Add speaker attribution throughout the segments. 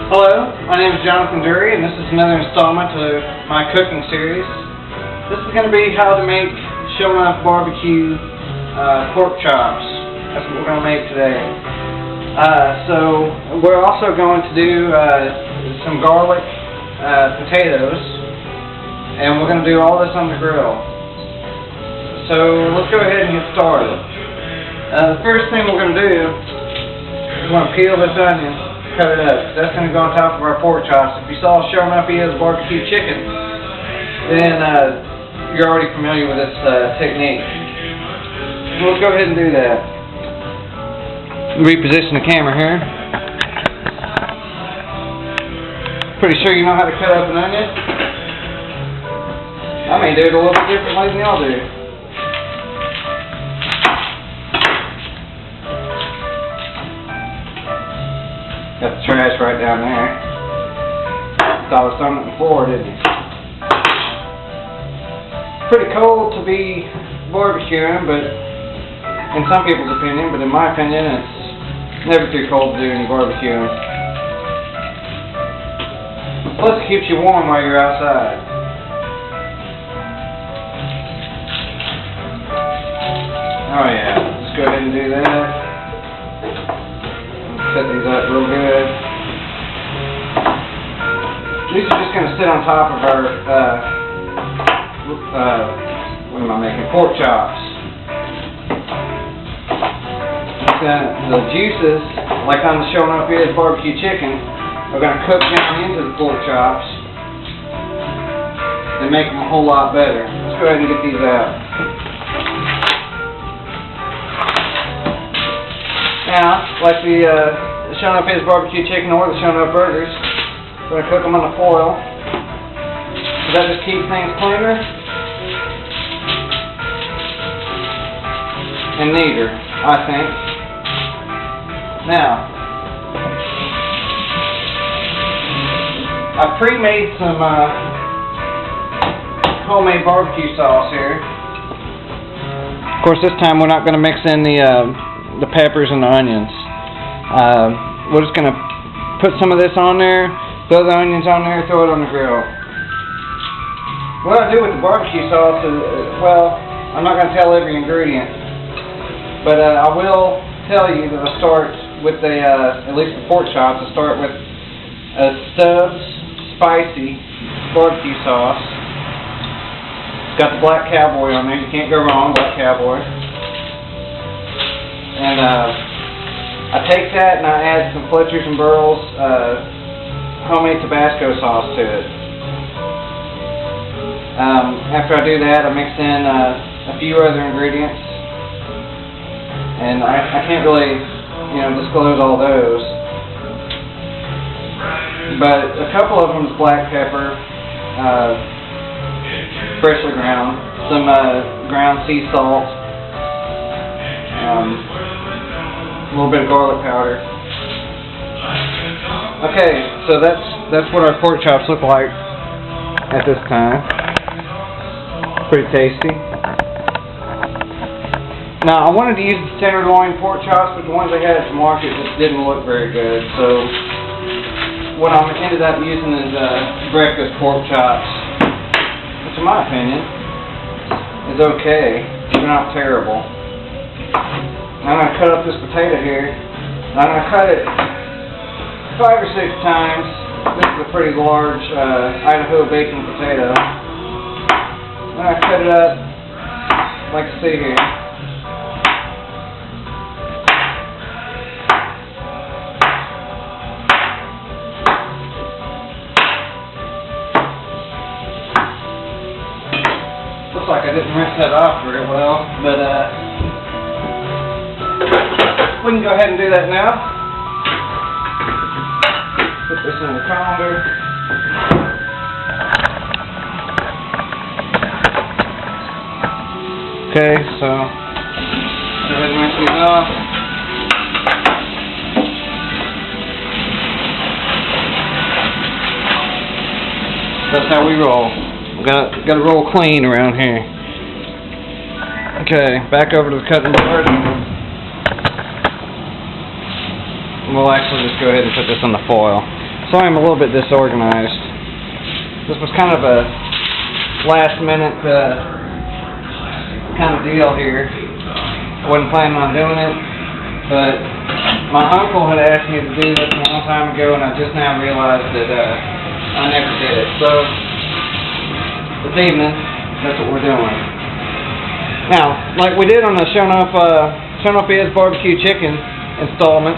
Speaker 1: Hello, my name is Jonathan Dury, and this is another installment of my cooking series. This is going to be how to make Sho Nuff barbecue pork chops. That's what we're going to make today. So we're also going to do some garlic potatoes, and we're going to do all this on the grill. So let's go ahead and get started. The first thing we're going to do is we're going to peel this onion. Cut it up. That's going to go on top of our pork chops. If you saw Sho Nuff Ilz barbecue chicken, then you're already familiar with this technique. So let's go ahead and do that. Reposition the camera here. Pretty sure you know how to cut up an onion. I may do it a little bit differently than y'all do. Got the trash right down there. Thought I was throwing it on the floor, didn't you? Pretty cold to be barbecuing, but in some people's opinion, but in my opinion, it's never too cold to do any barbecuing. Plus, it keeps you warm while you're outside. Oh yeah, let's go ahead and do that. Set these up real good. These are just going to sit on top of our, what am I making? Pork chops. The juices, like on the Sho Nuff Ilz barbecue chicken, are going to cook down into the pork chops and make them a whole lot better. Let's go ahead and get these out. Now, like the Sho Nuff Ilz barbecue chicken or the Sho Nuff burgers, we're going to cook them on the foil. So that just keeps things cleaner and neater, I think. Now, I've pre-made some homemade barbecue sauce here. Of course, this time we're not going to mix in the peppers and the onions. We're just going to put some of this on there, throw the onions on there, throw it on the grill. What I do with the barbecue sauce is, well, I'm not going to tell every ingredient, but I will tell you that I start with at least the pork chops, I start with a Stubbs spicy barbecue sauce. It's got the Black Cowboy on there, you can't go wrong, Black Cowboy. And I take that and I add some Fletcher's and Burr's homemade Tabasco sauce to it. After I do that, I mix in a few other ingredients, and I can't really, disclose all those. But a couple of them is black pepper, freshly ground, some ground sea salt. A little bit of garlic powder. Okay, so that's what our pork chops look like at this time. Pretty tasty. Now, I wanted to use the tenderloin pork chops, but the ones I had at the market just didn't look very good. So what I ended up using is breakfast pork chops, which in my opinion is okay. They're not terrible. I'm going to cut up this potato here. I'm going to cut it 5 or 6 times. This is a pretty large Idaho baking potato. I'm going to cut it up like you see here. Looks like I didn't rinse that off very well, but we can go ahead and do that now. Put this in the colander. Okay, so go ahead and rinse these off. That's how we roll. Got to roll clean around here. Okay, back over to the cutting board. We'll actually just go ahead and put this on the foil. Sorry I'm a little bit disorganized. This was kind of a last minute kind of deal here. I wasn't planning on doing it, but my uncle had asked me to do this a long time ago, and I just now realized that I never did it. So this evening, that's what we're doing. Now, like we did on the Sho Nuff Ilz barbecue chicken installment,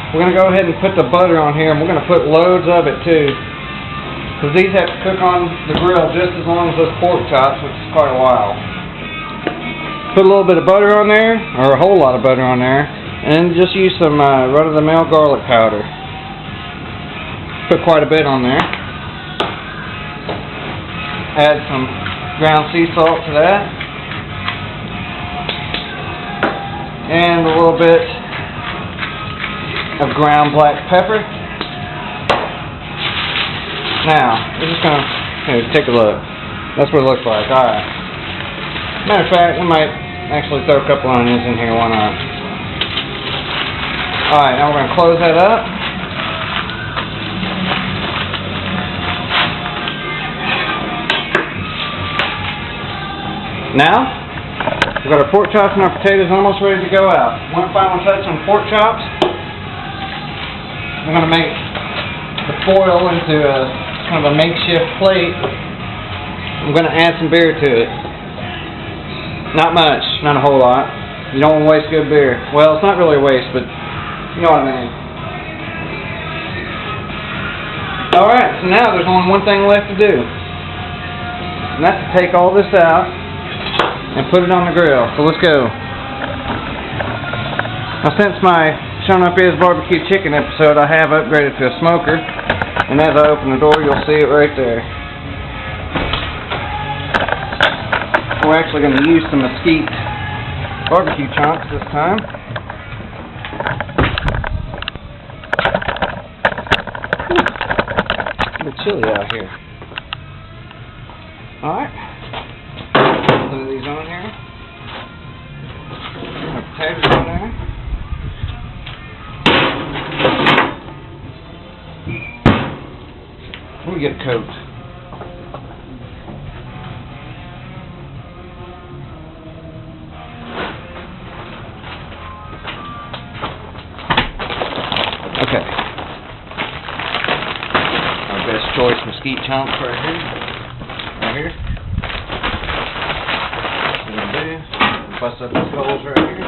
Speaker 1: we're going to go ahead and put the butter on here, and we're going to put loads of it too, because these have to cook on the grill just as long as those pork chops, which is quite a while. Put a little bit of butter on there, or a whole lot of butter on there, and just use some run-of-the-mill garlic powder. Put quite a bit on there. Add some ground sea salt to that, and a little bit of ground black pepper. Now, we're just going to take a look. That's what it looks like. Alright. Matter of fact, we might actually throw a couple onions in here. Why not? Alright, now we're going to close that up. Now, we've got our pork chops and our potatoes almost ready to go out. One final touch on pork chops. I'm going to make the foil into a kind of a makeshift plate. I'm going to add some beer to it. Not much, not a whole lot. You don't want to waste good beer. Well, it's not really a waste, but you know what I mean. Alright, so now there's only one thing left to do. And that's to take all this out and put it on the grill. So let's go. Now, since my Sho Nuff Ilz barbecue chicken episode, I have upgraded to a smoker, and as I open the door, you'll see it right there. We're actually going to use some mesquite barbecue chunks this time. It's a bit chilly out here. Alright. Put these on here. Our potatoes on there. We'll get a coat. Okay. Our best choice mesquite chunks right here. Right here. What we're gonna do, bust up these holes right here.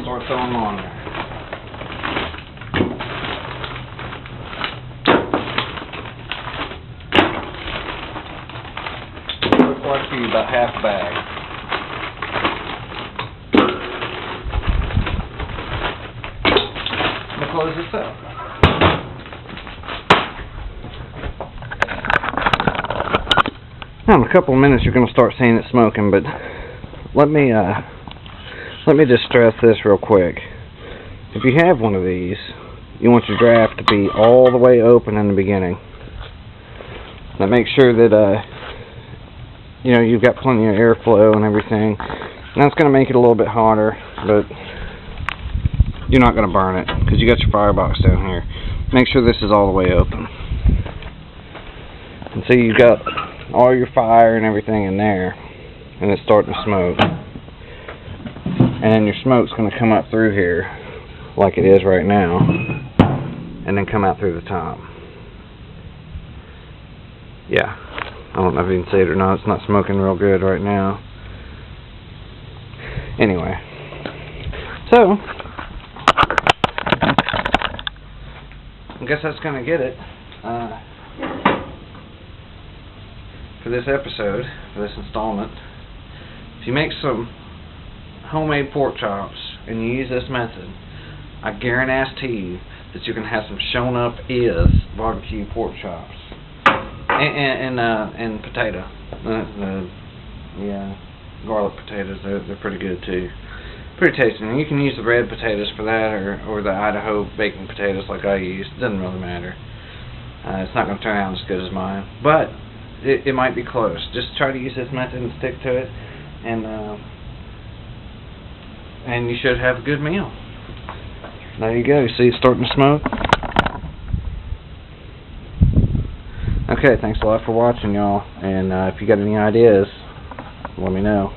Speaker 1: Start throwing them on there. Quite a few, about half a bag. I'm gonna close this up. Now in a couple of minutes you're gonna start seeing it smoking, but let me just stress this real quick. If you have one of these, you want your draft to be all the way open in the beginning. That makes sure that you know, you've got plenty of airflow and everything. And that's going to make it a little bit hotter, but you're not going to burn it because you got your firebox down here. Make sure this is all the way open. And see, you've got all your fire and everything in there, and it's starting to smoke. And then your smoke's going to come up through here like it is right now, and then come out through the top. Yeah. I don't know if you can see it or not. It's not smoking real good right now. Anyway. So, I guess that's going to get it for this episode, for this installment. If you make some homemade pork chops and you use this method, I guarantee you that you can have some Sho Nuff Ilz barbecue pork chops. And potato. Yeah, garlic potatoes, they're pretty good too. Pretty tasty. And you can use the red potatoes for that, or the Idaho baking potatoes like I use. Doesn't really matter. It's not going to turn out as good as mine, but it might be close. Just try to use this method and stick to it, and you should have a good meal. There you go. You see it's starting to smoke? Okay, thanks a lot for watching, y'all. And if you got any ideas, let me know.